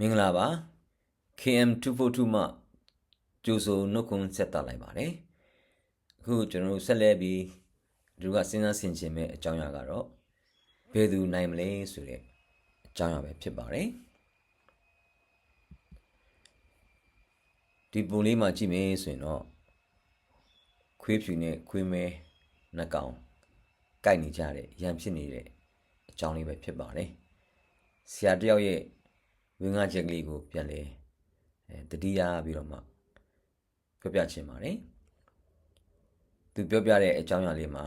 င်္ဂလာပါ KM242 မှကြိုဆိုနှုတ်ခွန်းဆက်တာလိုက်ပါတယ်အခုကျွန်တော်တို့ဆက်လဲပြီးသူကစဉ်းစားဆင်ခြင်မဲ့အကြောင်းအရာကတော့ဘယ်သူနိုင်မလဲဆိုတဲ့အကြောင်းအရာပဲဖြစ်ပါတယ်ဒီပုံလေးမှာကြည့်မယ်ဆိုရင်တော့ခွေးဖြူနဲ့ခွေးမဲနှစ်ကောင်ကိုက်နေကြတဲ့ရန်ဖြစ်နေတဲ့အကြောင်းလေးပဲဖြစ်ပါတယ်ဆရာတယောက်ရဲ့ဝင်းကားချက်ကလေးကိုပြန်လဲတတိယပြီးတော့မှပြောပြချင်ပါတယ်သူပြောပြတဲ့အကြောင်းအရာလေးမှာ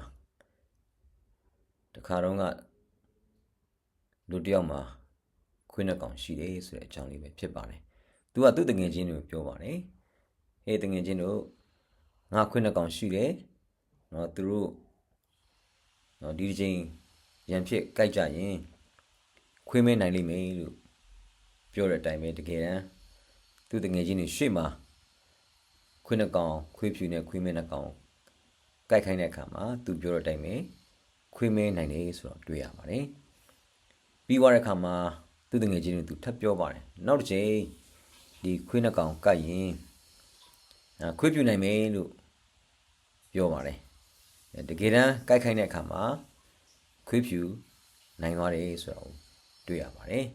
တခါတော့ကလူတယောက်မှာခွေးနှစ်ကောင်ရှိတယ်ဆိုတဲ့အကြောင်းလေးပဲဖြစ်ပါတယ်သူကသူ့တငယ်ချင်းတွေကိုပြောပါတယ်ဟေးတငယ်ချင်းတို့ငါခွေးနှစ်ကောင်ရှိတယ်နော်သူတို့နော်ဒီတစ်ချိန်ရန်ဖြစ်ကြိုက်ကြရင်ခွေးမဲနိုင်လိမ့်မယ်လို့ပြောတဲ့အတိုင်းပဲတကယ်တမ်းသူတငယ်ချင်းတွေရှေ့မှာခွေးနှစ်ကောင်ခွေးဖြူနဲ့ခွေးမဲနှစ်ကောင်ကြိုက်ခိုင်းတဲ့အခါမှာသူပြောတဲ့အတိုင်းပဲခွေးမဲနိုင်တယ်ဆိုတော့တွေ့ရပါတယ်ပြီးသွားတဲ့အခါမှာသူတငယ်ချင်းတွေသူထပ်ပြောပါတယ်နောက်တစ်ချိန်ဒီခွေးနှစ်ကောင်ကြိုက်ရင်ခွေးဖြူနိုင်မယ်လို့ပြောပါတယ်တကယ်တမ်းကြိုက်ခိုင်းတဲ့အခါမှာခွေးဖြူနိုင်သွားတယ်ဆိုတော့တွေ့ရပါတယ်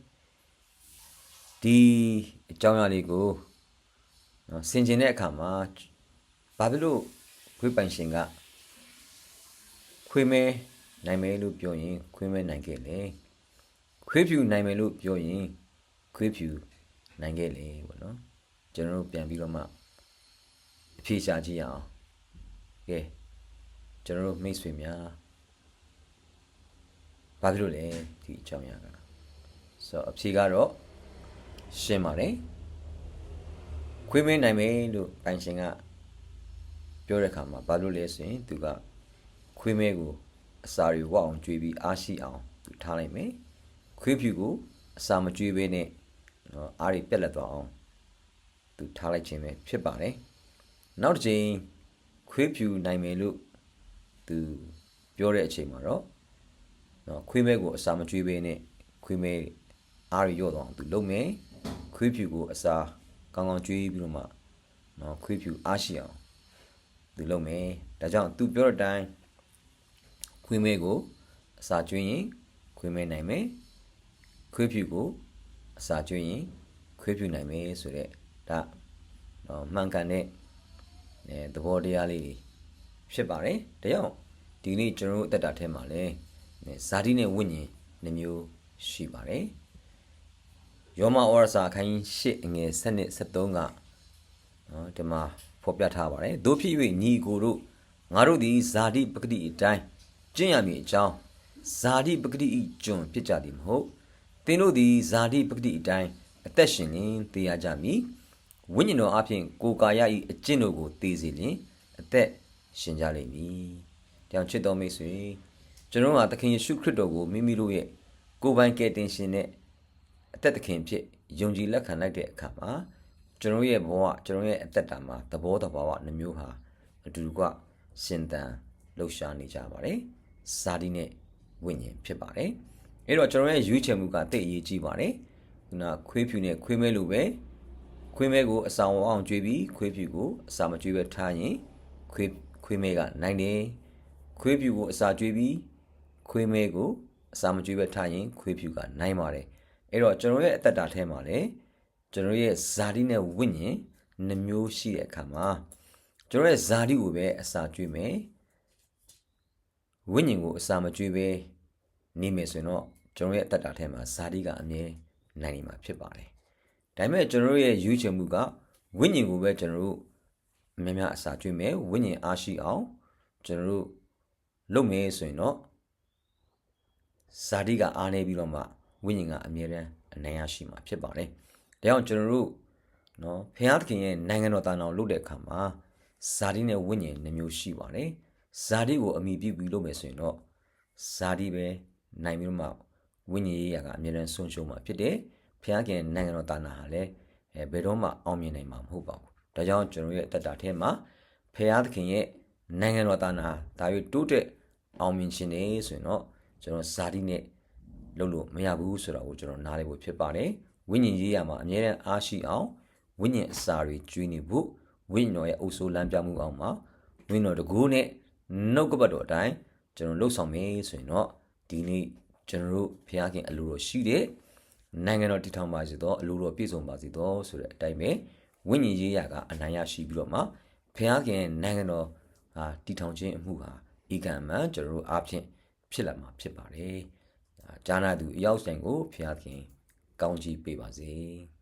ဒီအကြောင်းအရာလေးကိုဆင်ခြင်တဲ့အခါမှာဘာဖြစ်လို့ခွေးပိုင်ရှင်ကခွေးမဲနိုင်မယ်လို့ပြောရင်ခွေးမဲနိုင်ခဲ့လေခွေးဖြူနိုင်မယ်လို့ပြောရင်ခွေးဖြူနိုင်ခဲ့လေပေါ့နော်ကျွန်တော်တို့ပြန်ပြီးတော့မှအဖြေရှာကြည့်ရအောင်ကဲကျွန်တော်တို့မိတ်ဆွေများဘာဖြစ်လို့လဲဒီအကြောင်းအရာကဆိုတော့အဖြေကတော့ရှင်းပါတယ်ခွေးမဲနိုင်မယ်လို့ပိုင်ရှင်ကပြောတဲ့အခါမှာဘာလို့လဲဆိုရင်သူကခွေးမဲကိုအစာတွေဝအောင်ကျွေးပြီးအားရှိအောင်သူထားလိုက်မယ်ခွေးဖြူကိုအစာမကျွေးဘဲနဲ့အားတွေပြက်လက်သွားအောင်သူထားလိုက်ခြင်းပဲဖြစ်ပါတယ်နောက်တစ်ချိန်ခွေးဖြူနိုင်မယ်လို့သူပြောတဲ့အချိန်မှာတော့ခွေးမဲကိုအစာမကျွေးဘဲနဲ့ခွေးမဲအားတွေရော့သွားအောင်သူလုပ်မယ်ခွေးဖြူကိုအစာကောင်းကောင်းကျွေးပြီးတော့မှခွေးဖြူအားရှိအောင်သူလုပ်မယ်ဒါကြောင့်သူပြောတဲ့အတိုင်းခွေးမဲကိုအစာကျွေးရင်ခွေးမဲနိုင်မယ်ခွေးဖြူကိုအစာကျွေးရင်ခွေးဖြူနိုင်မယ်ဆိုတဲ့ဒါမှန်ကန်တဲ့သဘောတရားလေးဖြစ်ပါတယ်ဒါကြောင့်ဒီနေ့ကျွန်တော်တို့အသက်တာထဲမှာလဲဇာတိနဲ့ဝိညာဉ်နှမျိုးရှိပါတယ်ယောမဩရစာအခန်းကြီး8အငယ်7နဲ့73ကဒီမှာဖော်ပြထားပါတယ်တို့ဖြစ်၍ညီကိုတို့ငါတို့သည်ဇာတိပဂတိအတိုင်းကျင့်ရမည်အကြောင်းဇာတိပဂတိဤကျွန်ဖြစ်ကြသည်မဟုတ်သင်တို့သည်ဇာတိပဂတိအတိုင်းအသက်ရှင်လင်သေရကြမည်ဝိညာဉ်တော်အပြင်ကိုယ်ကာယဤအကျင့်တို့ကိုသေစေလင်အသက်ရှင်ကြလိမ့်မည်တောင်ချစ်တော်မိတ်ဆွေကျွန်တော်ကသခင်ယေရှုခရစ်တော်ကိုမိမိတို့ရဲ့ကိုယ်ပိုင်ကယ်တင်ရှင်နဲ့အသက်သခင်ဖြစ်ယုံကြည်လက်ခံလိုက်တဲ့အခါမှာကျွန်တော်ရဲ့ဘဝကျွန်တော်ရဲ့အသက်တာမှာသဘောတဘာဝနှမျိုးဟာအတူတူကရှင်သန်လှုပ်ရှားနေကြပါတယ်ဇာတိနဲ့ဝိညာဉ်ဖြစ်ပါတယ်အဲ့တော့ကျွန်တော်ရဲ့ရွေးချယ်မှုကတိတ်အရေးကြီးပါတယ်ခုနခွေးဖြူနဲ့ခွေးမဲလိုပဲခွေးမဲကိုအစာဝအောင်ကျွေးပြီးခွေးဖြူကိုအစာမကျွေးပဲထားရင်ခွေးမဲကနိုင်တယ်ခွေးဖြူကိုအစာကျွေးပြီးခွေးမဲကိုအစာမကျွေးပဲထားရင်ခွေးဖြူကနိုင်ပါတယ်အဲ့တော့ကျွန်တော်ရဲ့အသက်တာထဲမှာလည်းကျွန်တော်ရဲ့ဇာတိနဲ့ဝိညာဉ်နှမျိုးရှိတဲ့အခါမှာကျွန်တော်ရဲ့ဇာတိကိုပဲအစာကျွေးမယ်ဝိညာဉ်ကိုအစာမကျွေးပဲနေမယ်ဆိုရင်တော့ကျွန်တော်ရဲ့အသက်တာထဲမှာဇာတိကအမြဲနိုင်နေမှာဖြစ်ပါတယ်ဒါပေမဲ့ကျွန်တော်ရဲ့ရွေးချယ်မှုကဝိညာဉ်ကိုပဲကျွန်တော်တို့အများအစာကျွေးမယ်ဝိညာဉ်အားရှိအောင်ကျွန်တော်တို့လုပ်မယ်ဆိုရင်တော့ဇာတိကအားနေပြီးတော့မှဝိညာဉ်ကအမြဲတမ်းအနိုင်ရရှိမှာဖြစ်ပါတယ်။ဒါကြောင့်ကျွန်တော်တို့ဖခင်သခင်ရဲ့နိုင်ငံတော်တာအောင်လုပ်တဲ့အခါမှာဇာတိနဲ့ဝိညာဉ်နှမျိုးရှိပါတယ်။ဇာတိကိုအမိပြုပြီးလုပ်မယ်ဆိုရင်တော့ဇာတိပဲနိုင်ပြီးတော့မှဝိညာဉ်ရေးရာကအမြဲတမ်းဆုံးရှုံးမှာဖြစ်တယ်။ဖခင်သခင်နိုင်ငံတော်တာနာဟာလည်းဘယ်တော့မှအောင်မြင်နိုင်မှာမဟုတ်ပါဘူး။ဒါကြောင့်ကျွန်တော်ရဲ့အသက်တာထဲမှာဖခင်သခင်ရဲ့နိုင်ငံတော်တာနာဒါရွေးတိုးတက်အောင်မြင်ခြင်းနေဆိုရင်တော့ကျွန်တော်ဇာတိနဲ့လုပ်လို့မရဘူးဆိုတာကိုကျွန်တော်နားလည်ဖို့ဖြစ်ပါတယ် ဝိညာဉ်ရေးရမှာအမြဲတမ်းအားရှိအောင်ဝိညာဉ်အစာတွေကျွေးနေဖို့ဝိညာဉ်တော်ရဲ့အုပ်စိုးလမ်းပြမှုအောင်မှာဝိညာဉ်တော်တကူနဲ့နှုတ်ကပတ်တော်အတိုင်းကျွန်တော်လှုပ်ဆောင်မယ်ဆိုရင်တော့ဒီနေ့ကျွန်တော်တို့ဘုရားခင်အလိုတော်ရှိတဲ့နိုင်ငံတော်တည်ထောင်ပါစေသောအလိုတော်ပြည့်စုံပါစေသောဆိုတဲ့အတိုင်းပဲဝိညာဉ်ရေးရကအနိုင်ရရှိပြီးတော့မှဘုရားခင်နိုင်ငံတော်တည်ထောင်ခြင်းအမှုဟာဧကံမှန်ကျွန်တော်တို့အားဖြင့်ဖြစ်လာမှာဖြစ်ပါတယ်။ဂျာနာသူအရောက်ဆိုင်ကိုဘုရားခင်ကောင်းချီးပေးပါစေ။